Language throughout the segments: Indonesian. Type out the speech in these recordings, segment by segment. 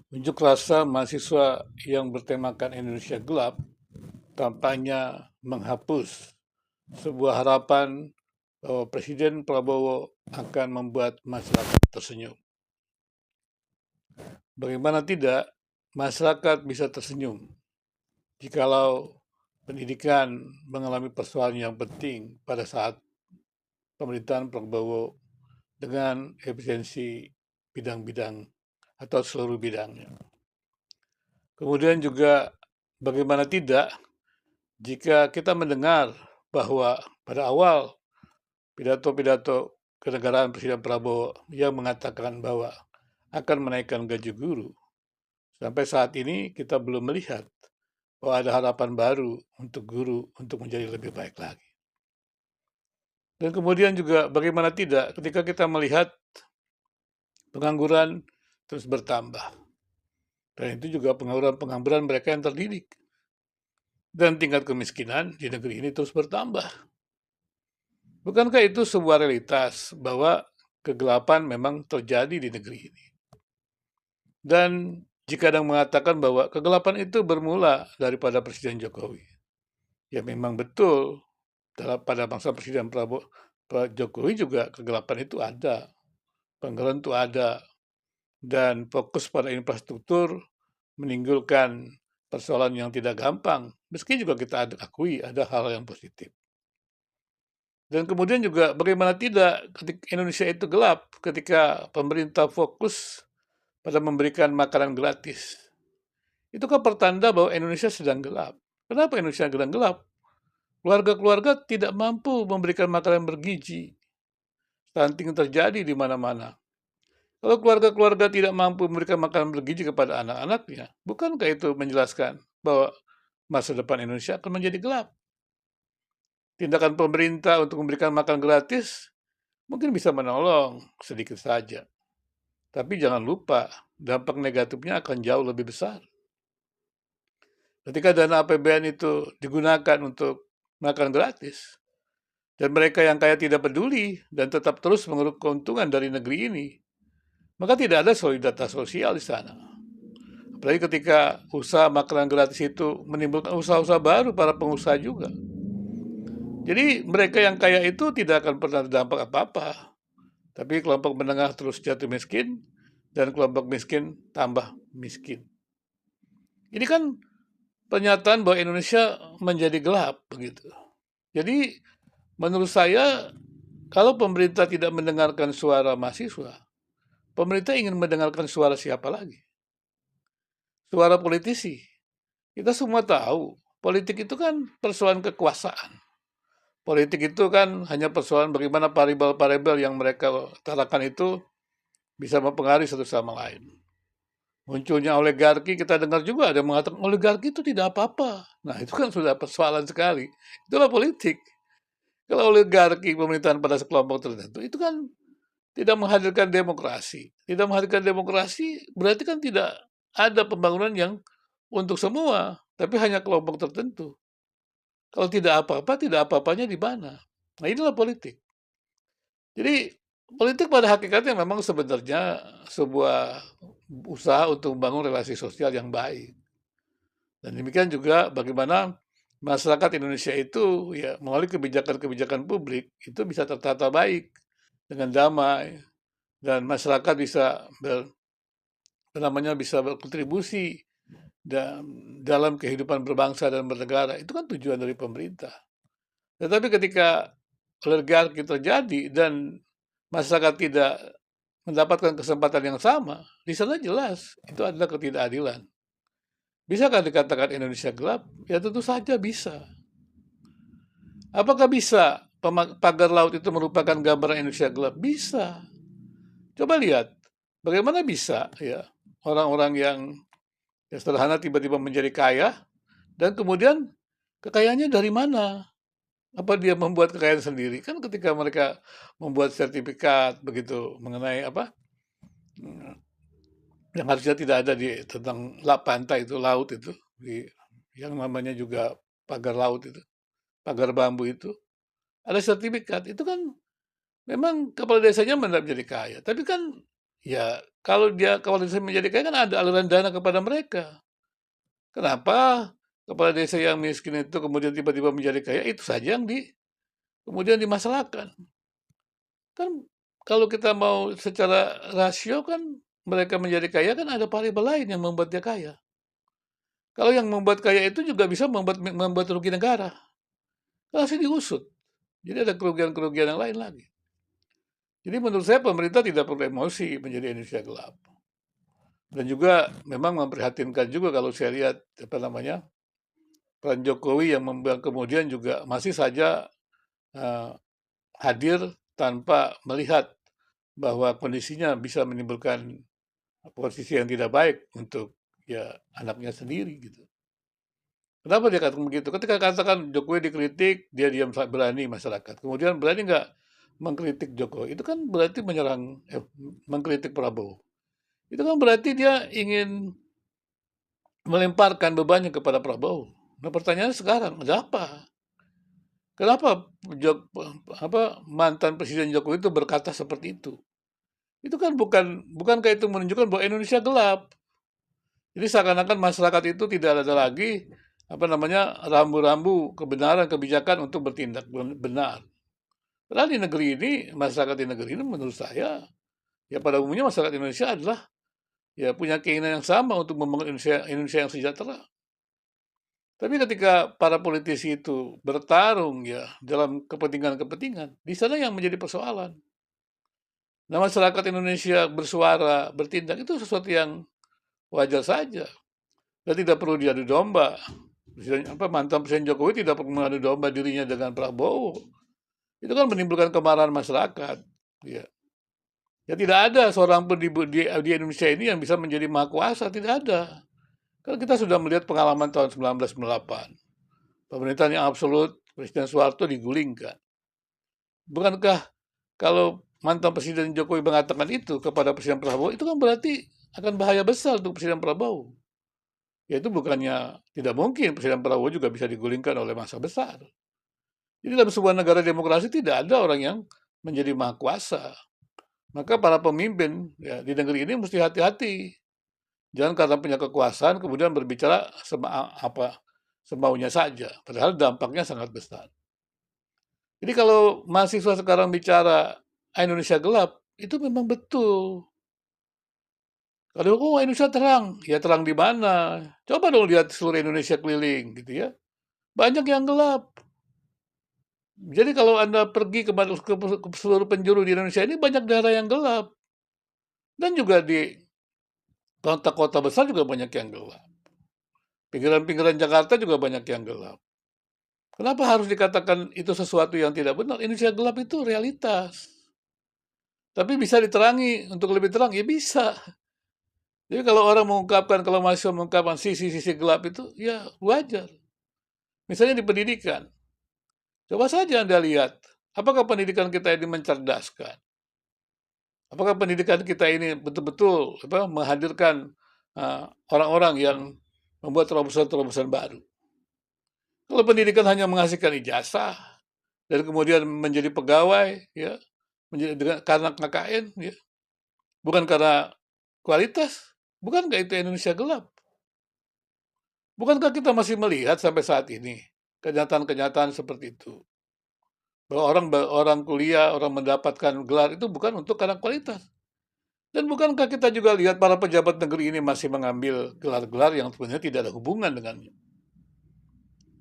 Unjuk rasa mahasiswa yang bertemakan Indonesia Gelap tampaknya menghapus sebuah harapan bahwa Presiden Prabowo akan membuat masyarakat tersenyum. Bagaimana tidak, masyarakat bisa tersenyum jikalau pendidikan mengalami persoalan yang penting pada saat pemerintahan Prabowo dengan efisiensi bidang-bidang atau seluruh bidangnya. Kemudian juga bagaimana tidak jika kita mendengar bahwa pada awal pidato-pidato kenegaraan Presiden Prabowo yang mengatakan bahwa akan menaikkan gaji guru, sampai saat ini kita belum melihat bahwa ada harapan baru untuk guru untuk menjadi lebih baik lagi. Dan kemudian juga bagaimana tidak ketika kita melihat pengangguran terus bertambah. Dan itu juga pengangguran mereka yang terdidik. Dan tingkat kemiskinan di negeri ini terus bertambah. Bukankah itu sebuah realitas bahwa kegelapan memang terjadi di negeri ini? Dan jika ada yang mengatakan bahwa kegelapan itu bermula daripada Presiden Jokowi, ya memang betul pada masa Presiden Prabowo, Pak Jokowi juga kegelapan itu ada, pengangguran itu ada, dan fokus pada infrastruktur menimbulkan persoalan yang tidak gampang. Meski juga kita akui ada hal yang positif. Dan kemudian juga bagaimana tidak ketika Indonesia itu gelap ketika pemerintah fokus pada memberikan makanan gratis. Itu kan pertanda bahwa Indonesia sedang gelap. Kenapa Indonesia sedang gelap? Keluarga-keluarga tidak mampu memberikan makanan bergizi. Stunting terjadi di mana-mana. Kalau keluarga-keluarga tidak mampu memberikan makanan bergizi kepada anak-anaknya, bukankah itu menjelaskan bahwa masa depan Indonesia akan menjadi gelap? Tindakan pemerintah untuk memberikan makan gratis mungkin bisa menolong sedikit saja. Tapi jangan lupa, dampak negatifnya akan jauh lebih besar. Ketika dana APBN itu digunakan untuk makan gratis, dan mereka yang kaya tidak peduli dan tetap terus mengeruk keuntungan dari negeri ini, maka tidak ada solidaritas sosial di sana. Apalagi ketika usaha makanan gratis itu menimbulkan usaha-usaha baru para pengusaha juga. Jadi mereka yang kaya itu tidak akan pernah terdampak apa-apa. Tapi kelompok menengah terus jatuh miskin, dan kelompok miskin tambah miskin. Ini kan pernyataan bahwa Indonesia menjadi gelap begitu. Jadi menurut saya kalau pemerintah tidak mendengarkan suara mahasiswa, pemerintah ingin mendengarkan suara siapa lagi? Suara politisi. Kita semua tahu, politik itu kan persoalan kekuasaan. Politik itu kan hanya persoalan bagaimana paribel-paribel yang mereka utarakan itu bisa mempengaruhi satu sama lain. Munculnya oligarki, kita dengar juga ada yang mengatakan oligarki itu tidak apa-apa. Nah, itu kan sudah persoalan sekali. Itulah politik. Kalau oligarki pemerintahan pada sekelompok tertentu, itu kan tidak menghadirkan demokrasi. Tidak menghadirkan demokrasi berarti kan tidak ada pembangunan yang untuk semua, tapi hanya kelompok tertentu. Kalau tidak apa-apa, tidak apa-apanya di mana? Nah, inilah politik. Jadi, politik pada hakikatnya memang sebenarnya sebuah usaha untuk membangun relasi sosial yang baik. Dan demikian juga bagaimana masyarakat Indonesia itu ya melalui kebijakan-kebijakan publik itu bisa tertata baik dengan damai dan masyarakat bisa bisa berkontribusi dalam kehidupan berbangsa dan bernegara. Itu kan tujuan dari pemerintah. Tetapi ketika oligarki terjadi dan masyarakat tidak mendapatkan kesempatan yang sama, di sana jelas itu adalah ketidakadilan. Bisakah dikatakan Indonesia gelap? Ya tentu saja bisa. Apakah bisa pagar laut itu merupakan gambaran Indonesia gelap? Bisa. Coba lihat, bagaimana bisa ya orang-orang yang sederhana tiba-tiba menjadi kaya dan kemudian kekayaannya dari mana? Apa dia membuat kekayaan sendiri? Kan ketika mereka membuat sertifikat begitu mengenai apa yang harusnya tidak ada di tentang pantai itu laut itu yang namanya juga pagar laut itu pagar bambu itu ada sertifikat itu kan memang kepala desanya menjadi kaya tapi kan Ya, kalau dia kualitasnya menjadi kaya kan ada aliran dana kepada mereka. Kenapa kepala desa yang miskin itu kemudian tiba-tiba menjadi kaya, itu saja yang kemudian dimasalahkan. Kan kalau kita mau secara rasio kan mereka menjadi kaya kan ada variabel lain yang membuat dia kaya. Kalau yang membuat kaya itu juga bisa membuat rugi negara. Kan harusnya diusut. Jadi ada kerugian-kerugian yang lain lagi. Jadi menurut saya pemerintah tidak perlu emosi menjadi Indonesia gelap. Dan juga memang memprihatinkan juga kalau saya lihat apa namanya peran Jokowi yang kemudian juga masih saja uh, hadir tanpa melihat bahwa kondisinya bisa menimbulkan posisi yang tidak baik untuk ya anaknya sendiri gitu. Kenapa dia katakan begitu? Ketika katakan Jokowi dikritik, dia diam berani masyarakat. Kemudian berani nggak mengkritik Jokowi? Itu kan berarti mengkritik Prabowo. Itu kan berarti dia ingin melemparkan bebannya kepada Prabowo. Nah pertanyaannya sekarang, ada apa? Kenapa mantan Presiden Jokowi itu berkata seperti itu? Itu kan bukankah itu menunjukkan bahwa Indonesia gelap? Jadi seakan-akan masyarakat itu tidak ada lagi apa namanya rambu-rambu kebenaran kebijakan untuk bertindak benar. Padahal di negeri ini masyarakat di negeri ini menurut saya ya pada umumnya masyarakat Indonesia adalah ya punya keinginan yang sama untuk membangun Indonesia yang sejahtera. Tapi ketika para politisi itu bertarung ya dalam kepentingan-kepentingan, di sana yang menjadi persoalan. Nah, masyarakat Indonesia bersuara, bertindak itu sesuatu yang wajar saja. Dan tidak perlu diadu domba. Mantan Presiden Jokowi tidak perlu mengadu domba dirinya dengan Prabowo. Itu kan menimbulkan kemarahan masyarakat. Ya, ya tidak ada seorang pun di Indonesia ini yang bisa menjadi maha kuasa, tidak ada. Kan kita sudah melihat pengalaman tahun 1998. Pemerintahan yang absolut, Presiden Soeharto digulingkan. Bukankah kalau mantan Presiden Jokowi mengatakan itu kepada Presiden Prabowo, itu kan berarti akan bahaya besar untuk Presiden Prabowo. Yaitu bukannya tidak mungkin Presiden Prabowo juga bisa digulingkan oleh massa besar. Jadi dalam sebuah negara demokrasi tidak ada orang yang menjadi maha kuasa. Maka para pemimpin ya, di negeri ini mesti hati-hati. Jangan karena punya kekuasaan kemudian berbicara semaunya saja. Padahal dampaknya sangat besar. Jadi kalau mahasiswa sekarang bicara Indonesia gelap, itu memang betul. Kalau Indonesia terang, ya terang di mana? Coba dong lihat seluruh Indonesia keliling, gitu ya. Banyak yang gelap. Jadi kalau Anda pergi ke seluruh penjuru di Indonesia ini banyak daerah yang gelap. Dan juga di kota-kota besar juga banyak yang gelap. Pinggiran-pinggiran Jakarta juga banyak yang gelap. Kenapa harus dikatakan itu sesuatu yang tidak benar? Indonesia gelap itu realitas. Tapi bisa diterangi untuk lebih terang, ya bisa. Jadi kalau orang mengungkapkan, kalau mahasiswa mengungkapkan sisi-sisi gelap itu, ya wajar. Misalnya di pendidikan. Coba saja Anda lihat, apakah pendidikan kita ini mencerdaskan? Apakah pendidikan kita ini betul-betul menghadirkan orang-orang yang membuat terobosan-terobosan baru? Kalau pendidikan hanya menghasilkan ijazah dan kemudian menjadi pegawai, ya, karena KKN, ya, bukan karena kualitas, bukankah itu Indonesia gelap? Bukankah kita masih melihat sampai saat ini kenyataan-kenyataan seperti itu? Bahwa orang kuliah, orang mendapatkan gelar itu bukan untuk karena kualitas. Dan bukankah kita juga lihat para pejabat negeri ini masih mengambil gelar-gelar yang sebenarnya tidak ada hubungan dengannya.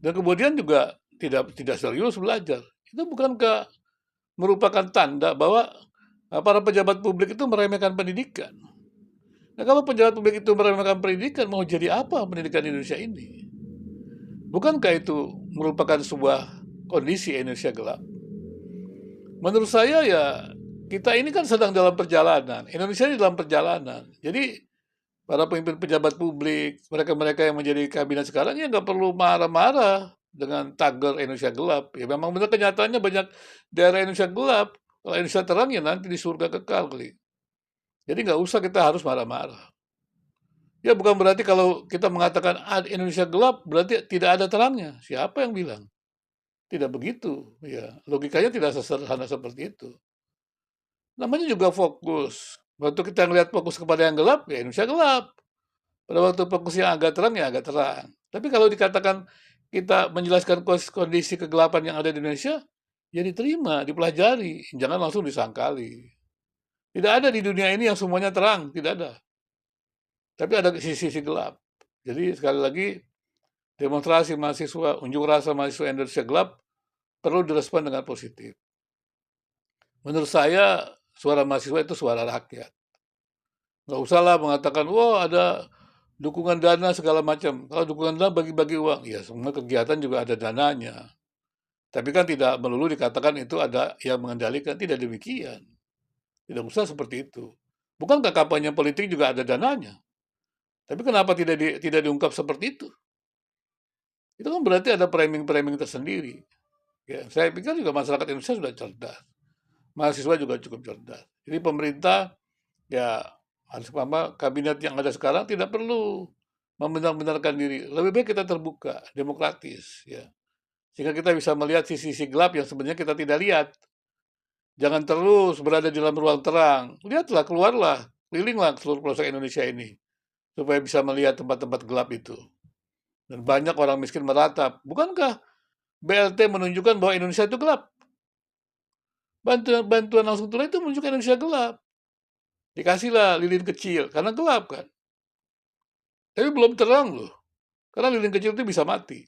Dan kemudian juga tidak serius belajar. Itu bukankah merupakan tanda bahwa para pejabat publik itu meremehkan pendidikan. Nah, kalau pejabat publik itu meremehkan pendidikan, mau jadi apa pendidikan Indonesia ini? Bukankah itu merupakan sebuah kondisi Indonesia gelap? Menurut saya ya kita ini kan sedang dalam perjalanan. Indonesia ini dalam perjalanan. Jadi para pemimpin pejabat publik, mereka-mereka yang menjadi kabinet sekarang ya nggak perlu marah-marah dengan tagar Indonesia gelap. Ya memang benar kenyataannya banyak daerah Indonesia gelap. Kalau Indonesia terang ya nanti di surga kekal kali. Jadi nggak usah kita harus marah-marah. Ya bukan berarti kalau kita mengatakan Indonesia gelap berarti tidak ada terangnya. Siapa yang bilang? Tidak begitu. Ya logikanya tidak sesederhana seperti itu. Namanya juga fokus. Waktu kita ngelihat fokus kepada yang gelap, ya Indonesia gelap. Pada waktu fokus yang agak terang, ya agak terang. Tapi kalau dikatakan kita menjelaskan kondisi kegelapan yang ada di Indonesia, ya diterima, dipelajari, jangan langsung disangkali. Tidak ada di dunia ini yang semuanya terang, tidak ada. Tapi ada sisi-sisi gelap. Jadi sekali lagi, demonstrasi mahasiswa, unjuk rasa mahasiswa Indonesia gelap perlu direspon dengan positif. Menurut saya, suara mahasiswa itu suara rakyat. Nggak usah lah mengatakan, wah ada dukungan dana segala macam. Kalau dukungan dana bagi-bagi uang, ya semua kegiatan juga ada dananya. Tapi kan tidak melulu dikatakan itu ada yang mengendalikan, tidak demikian. Tidak usah seperti itu. Bukankah kampanye politik juga ada dananya? Tapi kenapa tidak diungkap seperti itu? Itu kan berarti ada framing-framing tersendiri. Ya, saya pikir juga masyarakat Indonesia sudah cerdas. Mahasiswa juga cukup cerdas. Jadi pemerintah ya harus paham kabinet yang ada sekarang tidak perlu membenar-benarkan diri. Lebih baik kita terbuka, demokratis, ya. Sehingga kita bisa melihat sisi-sisi gelap yang sebenarnya kita tidak lihat. Jangan terus berada di dalam ruang terang. Lihatlah, keluarlah, kelilinglah seluruh pelosok Indonesia ini supaya bisa melihat tempat-tempat gelap itu. Dan banyak orang miskin meratap. Bukankah BLT menunjukkan bahwa Indonesia itu gelap? Bantuan langsung tunai itu menunjukkan Indonesia gelap. Dikasihlah lilin kecil, karena gelap kan. Tapi belum terang loh. Karena lilin kecil itu bisa mati.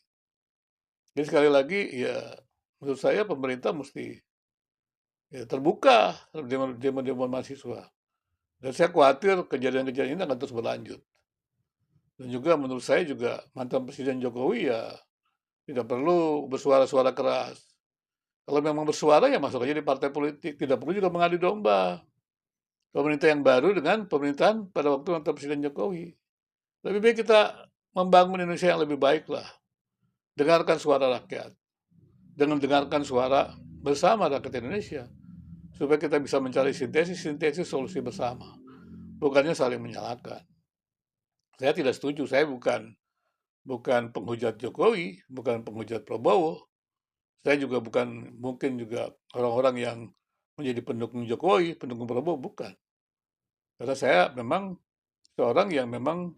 Jadi sekali lagi, ya menurut saya pemerintah mesti ya, terbuka demo-demo mahasiswa. Dan saya khawatir kejadian-kejadian ini akan terus berlanjut. Dan juga menurut saya juga mantan Presiden Jokowi ya tidak perlu bersuara-suara keras. Kalau memang bersuara ya masuk aja di partai politik. Tidak perlu juga mengadu domba pemerintah yang baru dengan pemerintahan pada waktu mantan Presiden Jokowi. Lebih baik kita membangun Indonesia yang lebih baik lah. Dengarkan suara rakyat. Dengan dengarkan suara bersama rakyat Indonesia. Supaya kita bisa mencari sintesis solusi bersama. Bukannya saling menyalahkan. Saya tidak setuju. Saya bukan penghujat Jokowi, bukan penghujat Prabowo. Saya juga mungkin juga orang-orang yang menjadi pendukung Jokowi, pendukung Prabowo, bukan. Karena saya memang seorang yang memang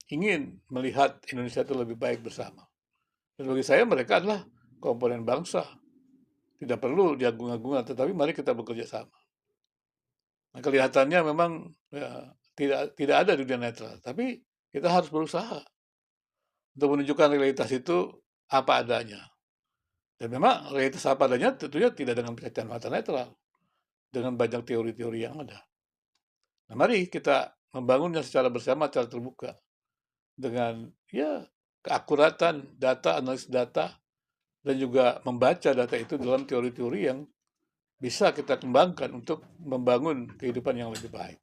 ingin melihat Indonesia itu lebih baik bersama. Dan bagi saya mereka adalah komponen bangsa. Tidak perlu diagung-agungkan, tetapi mari kita bekerja sama. Nah, kelihatannya memang ya, tidak ada dunia netral, tapi kita harus berusaha untuk menunjukkan realitas itu apa adanya. Dan memang realitas apa adanya tentunya tidak dengan kacamata netral, dengan banyak teori-teori yang ada. Nah, mari kita membangunnya secara bersama, secara terbuka, dengan ya keakuratan data, analisis data, dan juga membaca data itu dalam teori-teori yang bisa kita kembangkan untuk membangun kehidupan yang lebih baik.